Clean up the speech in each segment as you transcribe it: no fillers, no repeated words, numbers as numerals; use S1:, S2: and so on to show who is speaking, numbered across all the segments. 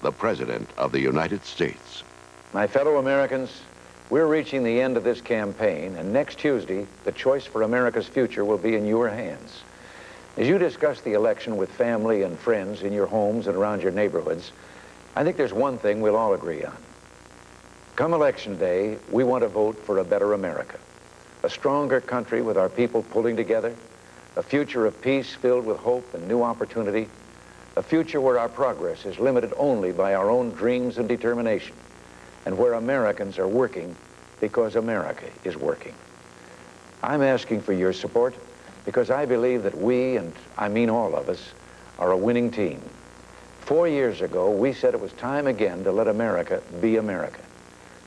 S1: the President of the United States.
S2: My fellow Americans, we're reaching the end of this campaign, and next Tuesday, the choice for America's future will be in your hands. As you discuss the election with family and friends in your homes and around your neighborhoods, I think there's one thing we'll all agree on. Come Election Day, we want to vote for a better America, a stronger country with our people pulling together, a future of peace filled with hope and new opportunity, a future where our progress is limited only by our own dreams and determination, and where Americans are working because America is working. I'm asking for your support because I believe that we, and I mean all of us, are a winning team. 4 years ago, we said it was time again to let America be America,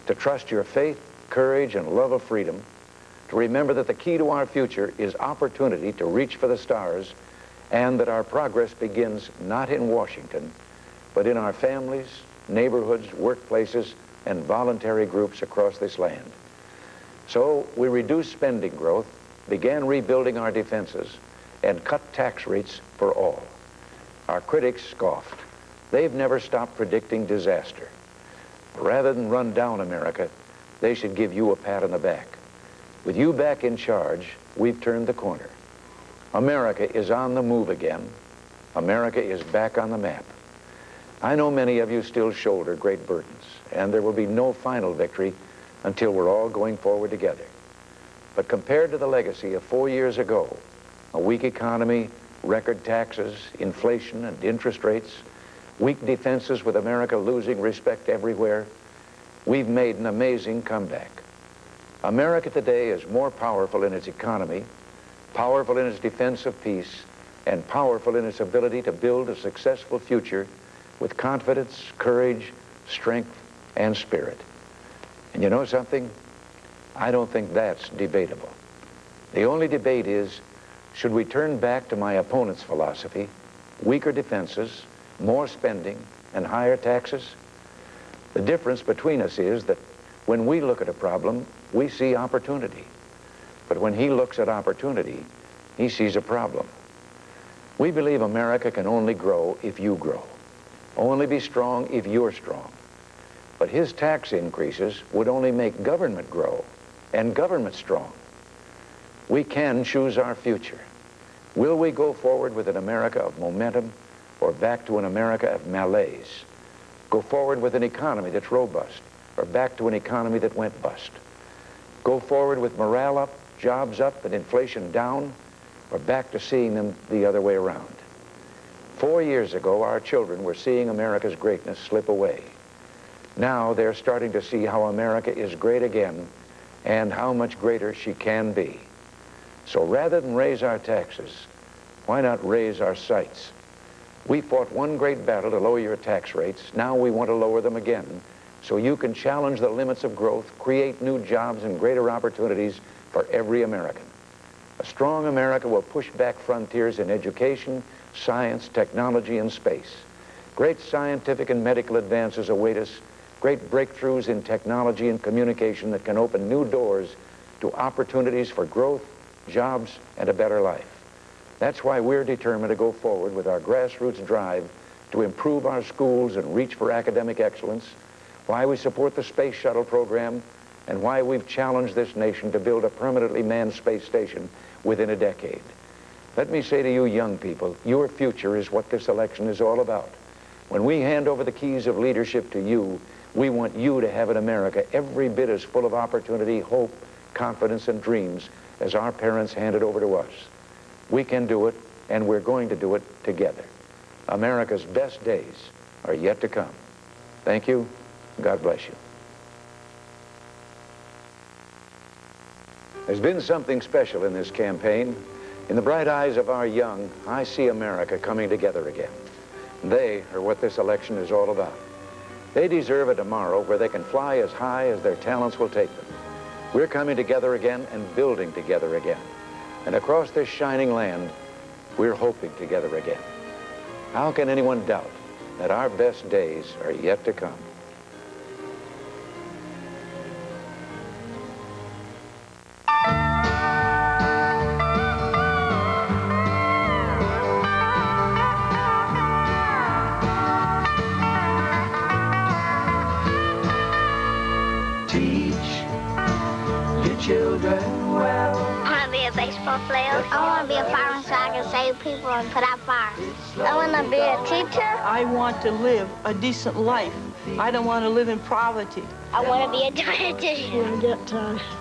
S2: to trust your faith, courage, and love of freedom, to remember that the key to our future is opportunity to reach for the stars, and that our progress begins not in Washington, but in our families, neighborhoods, workplaces, and voluntary groups across this land. So we reduced spending growth, began rebuilding our defenses, and cut tax rates for all. Our critics scoffed. They've never stopped predicting disaster. Rather than run down America, they should give you a pat on the back. With you back in charge, we've turned the corner. America is on the move again. America is back on the map. I know many of you still shoulder great burdens, and there will be no final victory until we're all going forward together. But compared to the legacy of 4 years ago, a weak economy, record taxes, inflation and interest rates, weak defenses with America losing respect everywhere, we've made an amazing comeback. America today is more powerful in its economy, powerful in its defense of peace, and powerful in its ability to build a successful future with confidence, courage, strength, and spirit. And you know something? I don't think that's debatable. The only debate is, should we turn back to my opponent's philosophy, weaker defenses, more spending, and higher taxes? The difference between us is that when we look at a problem, we see opportunity. But when he looks at opportunity, he sees a problem. We believe America can only grow if you grow, only be strong if you're strong. But his tax increases would only make government grow and government strong. We can choose our future. Will we go forward with an America of momentum or back to an America of malaise? Go forward with an economy that's robust or back to an economy that went bust? Go forward with morale up, jobs up, and inflation down, or back to seeing them the other way around? 4 years ago, our children were seeing America's greatness slip away. Now they're starting to see how America is great again and how much greater she can be. So rather than raise our taxes, why not raise our sights? We fought one great battle to lower your tax rates. Now we want to lower them again so you can challenge the limits of growth, create new jobs and greater opportunities for every American. A strong America will push back frontiers in education, science, technology, and space. Great scientific and medical advances await us, great breakthroughs in technology and communication that can open new doors to opportunities for growth, jobs, and a better life. That's why we're determined to go forward with our grassroots drive to improve our schools and reach for academic excellence, why we support the space shuttle program, and why we've challenged this nation to build a permanently manned space station within a decade. Let me say to you young people, your future is what this election is all about. When we hand over the keys of leadership to you, we want you to have an America every bit as full of opportunity, hope, confidence, and dreams as our parents handed over to us. We can do it, and we're going to do it together. America's best days are yet to come. Thank you. God bless you. There's been something special in this campaign. In the bright eyes of our young, I see America coming together again. They are what this election is all about. They deserve a tomorrow where they can fly as high as their talents will take them. We're coming together again and building together again. And across this shining land, we're hoping together again. How can anyone doubt that our best days are yet to come?
S3: children well.
S4: I want to be a baseball player. I want to be a fireman so I can save people and put out fires. I want to be a teacher.
S5: I want to live a decent life. I don't want to live in poverty.
S4: I want to be a dietitian.
S6: I get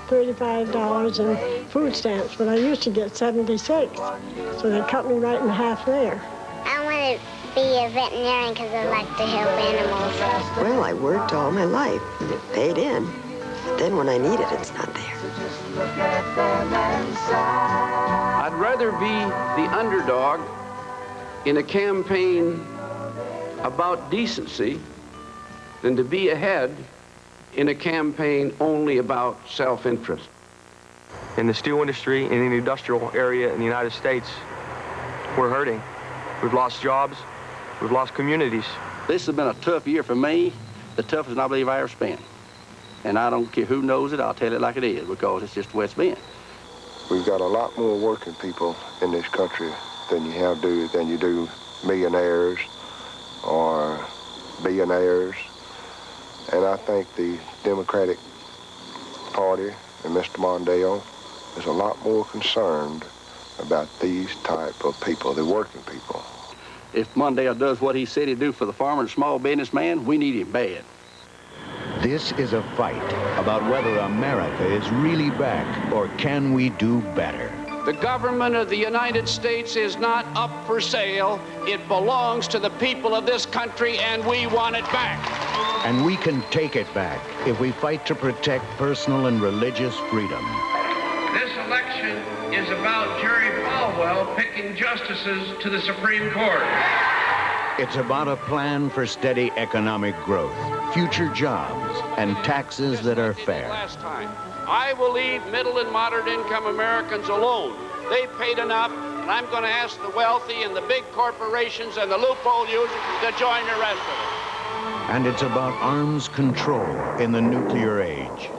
S6: $35 in food stamps, but I used to get 76, so they cut me right in half there.
S4: I want to be a veterinarian because I like to help animals.
S7: Well, I worked all my life, paid in. But then when I need it, it's not there.
S8: I'd rather be the underdog in a campaign about decency than to be ahead in a campaign only about self-interest.
S9: In the steel industry, in the industrial area in the United States, we're hurting. We've lost jobs. We've lost communities.
S10: This has been a tough year for me, the toughest I believe I ever spent. And I don't care who knows it, I'll tell it like it is, because it's just the way it's been.
S11: We've got a lot more working people in this country than you do millionaires or billionaires. And I think the Democratic Party and Mr. Mondale is a lot more concerned about these type of people, the working people.
S10: If Mondale does what he said he'd do for the farmer and small businessman, we need him bad.
S12: This is a fight about whether America is really back or can we do better.
S8: The government of the United States is not up for sale. It belongs to the people of this country, and we want it back.
S12: And we can take it back if we fight to protect personal and religious freedom.
S8: This election is about Jerry Falwell picking justices to the Supreme Court.
S12: It's about a plan for steady economic growth, future jobs, and taxes that are fair.
S8: Last time, I will leave middle and moderate income Americans alone. They've paid enough, and I'm going to ask the wealthy and the big corporations and the loophole users to join the rest of it.
S12: And it's about arms control in the nuclear age.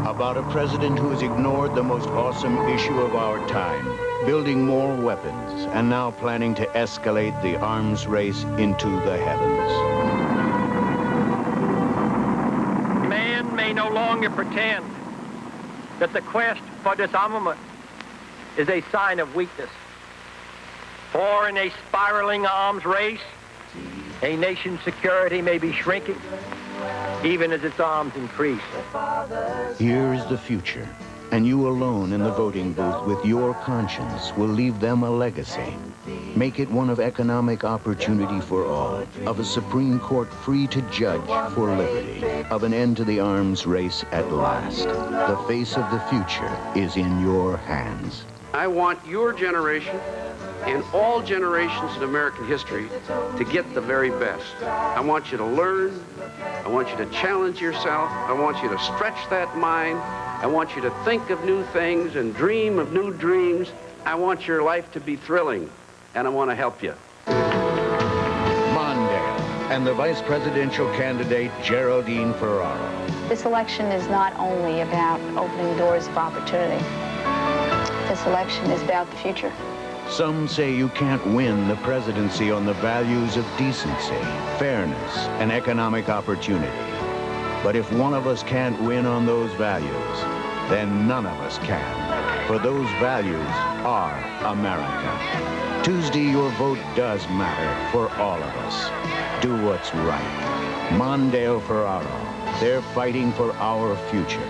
S12: About a president who has ignored the most awesome issue of our time, building more weapons, and now planning to escalate the arms race into the heavens.
S5: Man may no longer pretend that the quest for disarmament is a sign of weakness. For in a spiraling arms race, a nation's security may be shrinking, even as its arms increase.
S12: Here is the future, and you alone in the voting booth with your conscience will leave them a legacy. Make it one of economic opportunity for all, of a Supreme Court free to judge for liberty, of an end to the arms race at last. The face of the future is in your hands.
S8: I want your generation and all generations in American history to get the very best. I want you to learn. I want you to challenge yourself. I want you to stretch that mind. I want you to think of new things and dream of new dreams. I want your life to be thrilling, and I want to help you.
S12: Mondale and the vice presidential candidate Geraldine Ferraro.
S13: This election is not only about opening doors of opportunity. This election is about the future.
S12: Some say you can't win the presidency on the values of decency, fairness, and economic opportunity. But if one of us can't win on those values, then none of us can. For those values are America. Tuesday, your vote does matter for all of us. Do what's right. Mondale Ferraro, they're fighting for our future.